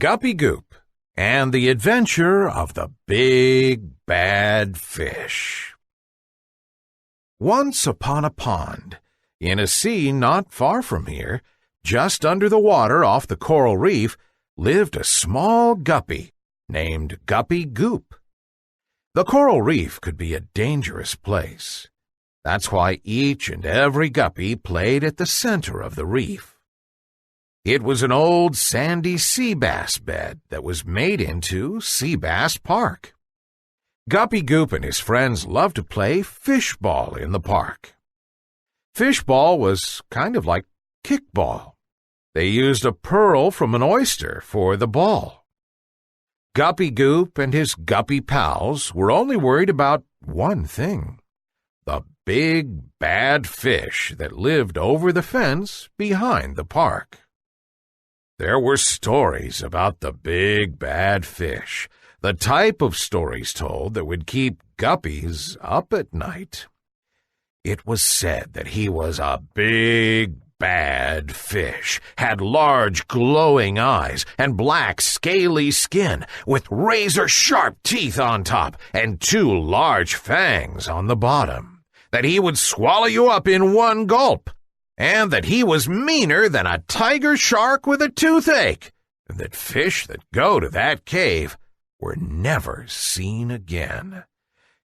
Guppy Goop and the Adventure of the Big Bad Fish. Once upon a pond, in a sea not far from here, just under the water off the coral reef, lived a small guppy named Guppy Goop. The coral reef could be a dangerous place. That's why each and every guppy played at the center of the reef. It was an old sandy sea bass bed that was made into Sea Bass Park. Guppy Goop and his friends loved to play fishball in the park. Fishball was kind of like kickball. They used a pearl from an oyster for the ball. Guppy Goop and his guppy pals were only worried about one thing: the big bad fish that lived over the fence behind the park. There were stories about the big bad fish, the type of stories told that would keep guppies up at night. It was said that he was a big bad fish, had large glowing eyes and black scaly skin with razor-sharp teeth on top and two large fangs on the bottom, that he would swallow you up in one gulp, and that he was meaner than a tiger shark with a toothache, and that fish that go to that cave were never seen again.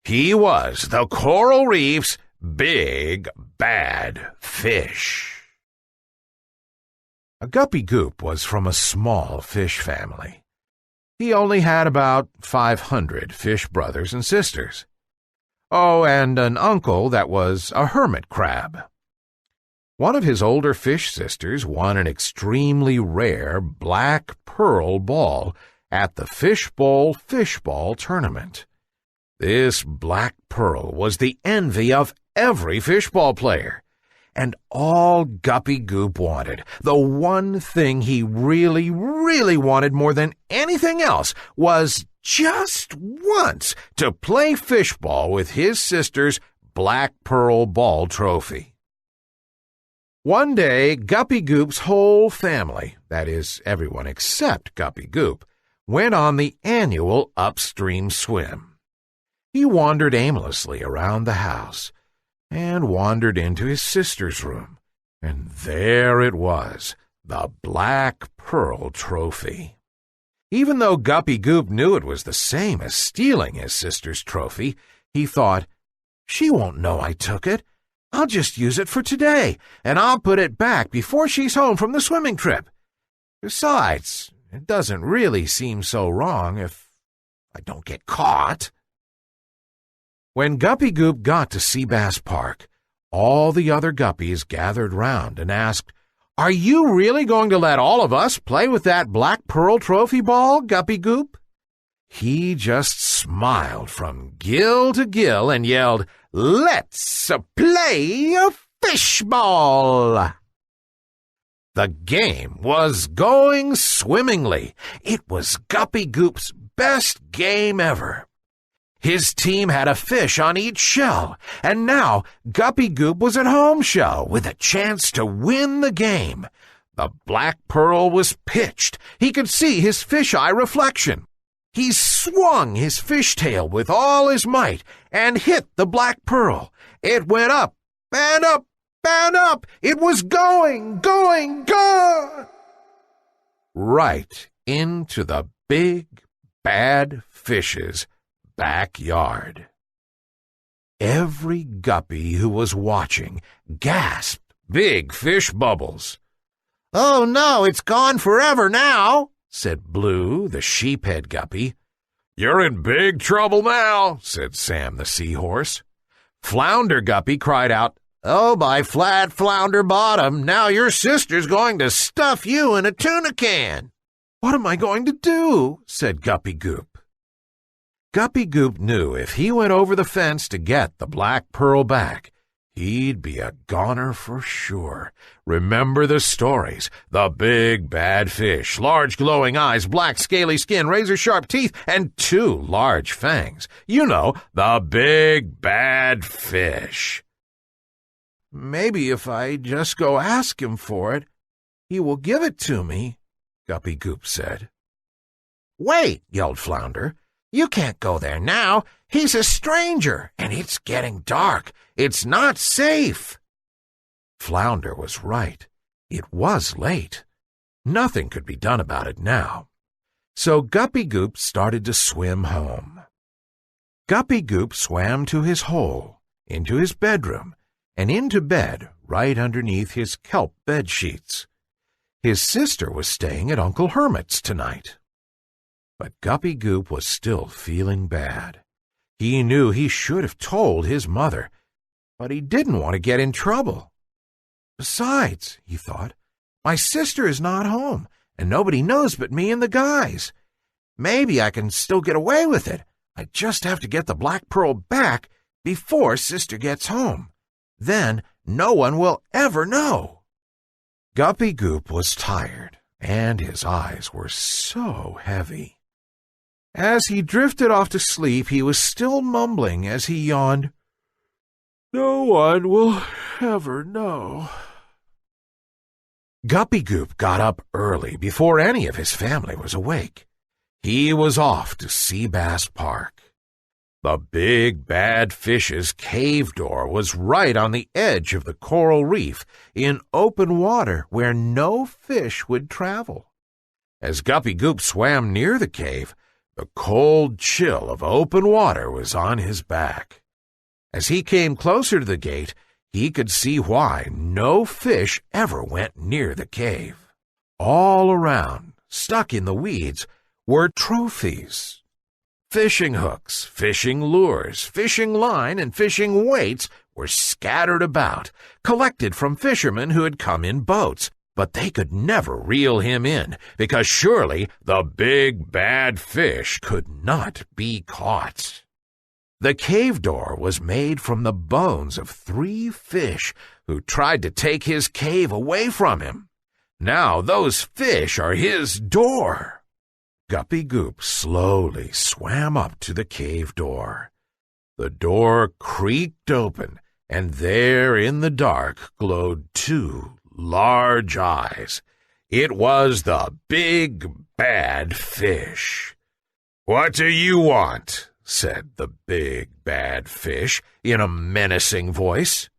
He was the coral reef's big bad fish. A Guppy Goop was from a small fish family. He only had about 500 fish brothers and sisters. Oh, and an uncle that was a hermit crab. One of his older fish sisters won an extremely rare black pearl ball at the Fishbowl Fishball Tournament. This black pearl was the envy of every fishball player, and all Guppy Goop wanted, the one thing he really, really wanted more than anything else, was just once to play fishball with his sister's black pearl ball trophy. One day, Guppy Goop's whole family, that is, everyone except Guppy Goop, went on the annual upstream swim. He wandered aimlessly around the house and wandered into his sister's room, and there it was, the black pearl trophy. Even though Guppy Goop knew it was the same as stealing his sister's trophy, he thought, "She won't know I took it. I'll just use it for today, and I'll put it back before she's home from the swimming trip. Besides, it doesn't really seem so wrong if I don't get caught." When Guppy Goop got to Sea Bass Park, all the other guppies gathered round and asked, "Are you really going to let all of us play with that black pearl trophy ball, Guppy Goop?" He just smiled from gill to gill and yelled, "Let's play fishball!" The game was going swimmingly. It was Guppy Goop's best game ever. His team had a fish on each shell, and now Guppy Goop was at home shell with a chance to win the game. The black pearl was pitched. He could see his fish-eye reflection. He swung his fishtail with all his might and hit the black pearl. It went up and up and up. It was going right into the big bad fish's backyard. Every guppy who was watching gasped big fish bubbles. "Oh no, it's gone forever now," said Blue, the sheephead guppy. "You're in big trouble now," said Sam the seahorse. Flounder Guppy cried out, "Oh, my flat flounder bottom, now your sister's going to stuff you in a tuna can." "What am I going to do?" said Guppy Goop. Guppy Goop knew if he went over the fence to get the black pearl back, he'd be a goner for sure. Remember the stories: the big bad fish, large glowing eyes, black scaly skin, razor-sharp teeth, and two large fangs. You know, the big bad fish. "Maybe if I just go ask him for it, he will give it to me," Guppy Goop said. "Wait," yelled Flounder. "You can't go there now. He's a stranger, and it's getting dark. It's not safe." Flounder was right. It was late. Nothing could be done about it now. So Guppy Goop started to swim home. Guppy Goop swam to his hole, into his bedroom, and into bed right underneath his kelp bed sheets. His sister was staying at Uncle Hermit's tonight. But Guppy Goop was still feeling bad. He knew he should have told his mother, but he didn't want to get in trouble. Besides, he thought, my sister is not home, and nobody knows but me and the guys. Maybe I can still get away with it. I just have to get the black pearl back before Sister gets home. Then no one will ever know. Guppy Goop was tired, and his eyes were so heavy. As he drifted off to sleep, he was still mumbling as he yawned, "No one will ever know." Guppy Goop got up early before any of his family was awake. He was off to Sea Bass Park. The big bad fish's cave door was right on the edge of the coral reef in open water where no fish would travel. As Guppy Goop swam near the cave, the cold chill of open water was on his back. As he came closer to the gate, he could see why no fish ever went near the cave. All around, stuck in the weeds, were trophies. Fishing hooks, fishing lures, fishing line, and fishing weights were scattered about, collected from fishermen who had come in boats, but they could never reel him in, because surely the big bad fish could not be caught. The cave door was made from the bones of 3 fish who tried to take his cave away from him. Now those fish are his door. Guppy Goop slowly swam up to the cave door. The door creaked open, and there in the dark glowed 2 large eyes. It was the big bad fish. "What do you want?" said the big bad fish in a menacing voice.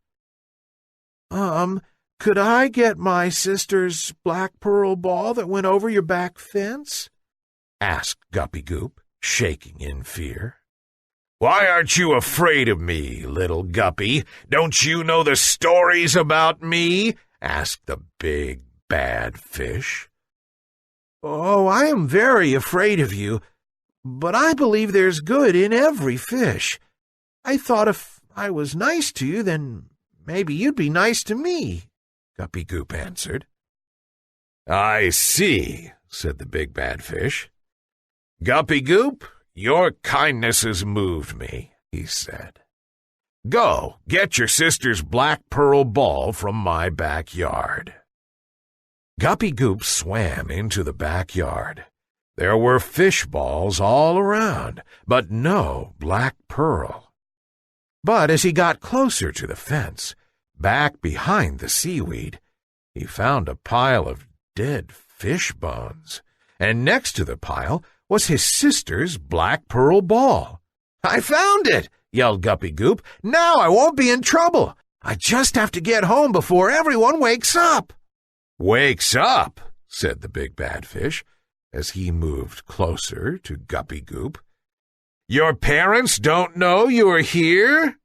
Could I get my sister's black pearl ball that went over your back fence?" asked Guppy Goop, shaking in fear. "Why aren't you afraid of me, little Guppy? Don't you know the stories about me?" asked the big bad fish. "Oh, I am very afraid of you, but I believe there's good in every fish. I thought if I was nice to you, then maybe you'd be nice to me," Guppy Goop answered. "I see," said the big bad fish. "Guppy Goop, your kindness has moved me," he said. "Go, get your sister's black pearl ball from my backyard." Guppy Goop swam into the backyard. There were fish balls all around, but no black pearl. But as he got closer to the fence, back behind the seaweed, he found a pile of dead fish bones, and next to the pile was his sister's black pearl ball. "I found it!" yelled Guppy Goop. "Now I won't be in trouble. I just have to get home before everyone wakes up." "Wakes up?" said the big bad fish, as he moved closer to Guppy Goop. "Your parents don't know you are here?"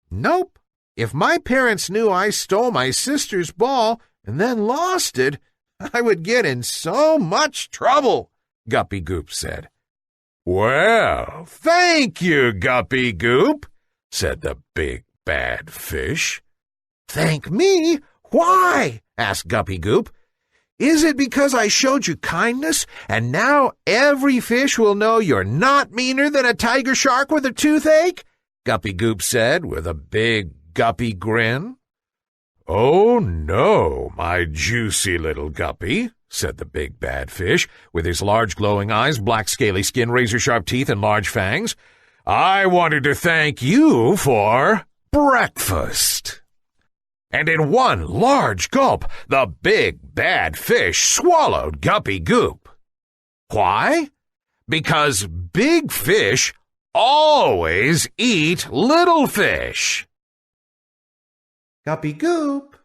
"Nope. If my parents knew I stole my sister's ball and then lost it, I would get in so much trouble," Guppy Goop said. "Well, thank you, Guppy Goop," said the big bad fish. "Thank me? Why?" asked Guppy Goop. "Is it because I showed you kindness, and now every fish will know you're not meaner than a tiger shark with a toothache?" Guppy Goop said with a big guppy grin. "Oh, no, my juicy little Guppy," said the big bad fish, with his large glowing eyes, black scaly skin, razor-sharp teeth, and large fangs. "I wanted to thank you for breakfast." And in one large gulp, the big bad fish swallowed Guppy Goop. Why? because big fish always eat little fish. Guppy Goop,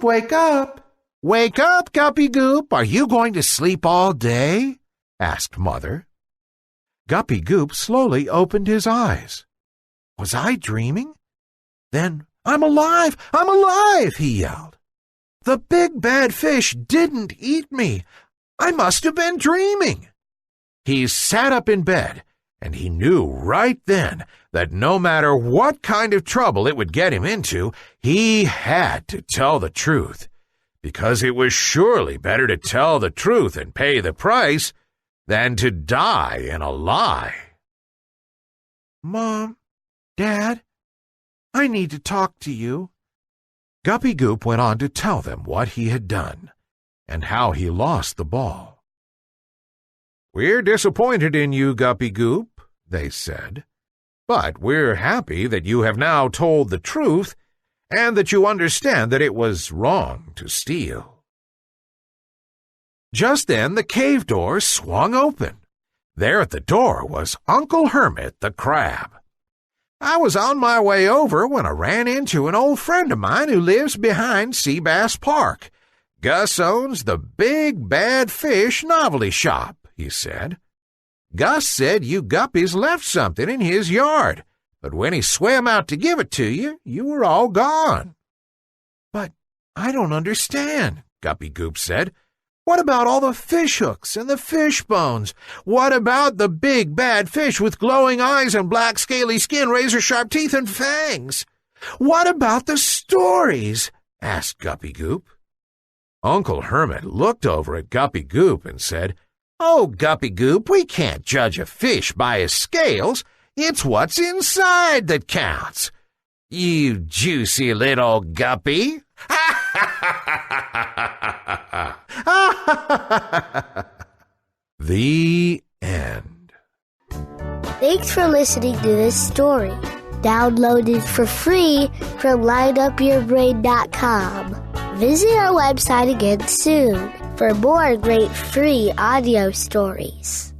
wake up. Wake up, Guppy Goop. Are you going to sleep all day? Asked Mother. Guppy Goop slowly opened his eyes. Was I dreaming? Then, I'm alive! I'm alive! He yelled. The big bad fish didn't eat me. I must have been dreaming. He sat up in bed, and he knew right then that no matter what kind of trouble it would get him into, he had to tell the truth, because it was surely better to tell the truth and pay the price than to die in a lie. Mom, Dad, I need to talk to you. Guppy Goop went on to tell them what he had done and how he lost the ball. We're disappointed in you, Guppy Goop, they said, but we're happy that you have now told the truth and that you understand that it was wrong to steal. Just then the cave door swung open. There at the door was Uncle Hermit the Crab. I was on my way over when I ran into an old friend of mine who lives behind Seabass Park. Gus owns the Big Bad Fish Novelty Shop, he said. Gus said you Guppies left something in his yard, but when he swam out to give it to you, you were all gone. But I don't understand, Guppy Goop said. What about all the fish hooks and the fish bones? What about the big bad fish with glowing eyes and black scaly skin, razor-sharp teeth and fangs? What about the stories? Asked Guppy Goop. Uncle Hermit looked over at Guppy Goop and said, Oh, Guppy Goop, we can't judge a fish by his scales. It's what's inside that counts. You juicy little Guppy. The end. Thanks for listening to this story. Download it for free from lineupyourbrain.com. Visit our website again soon for more great free audio stories.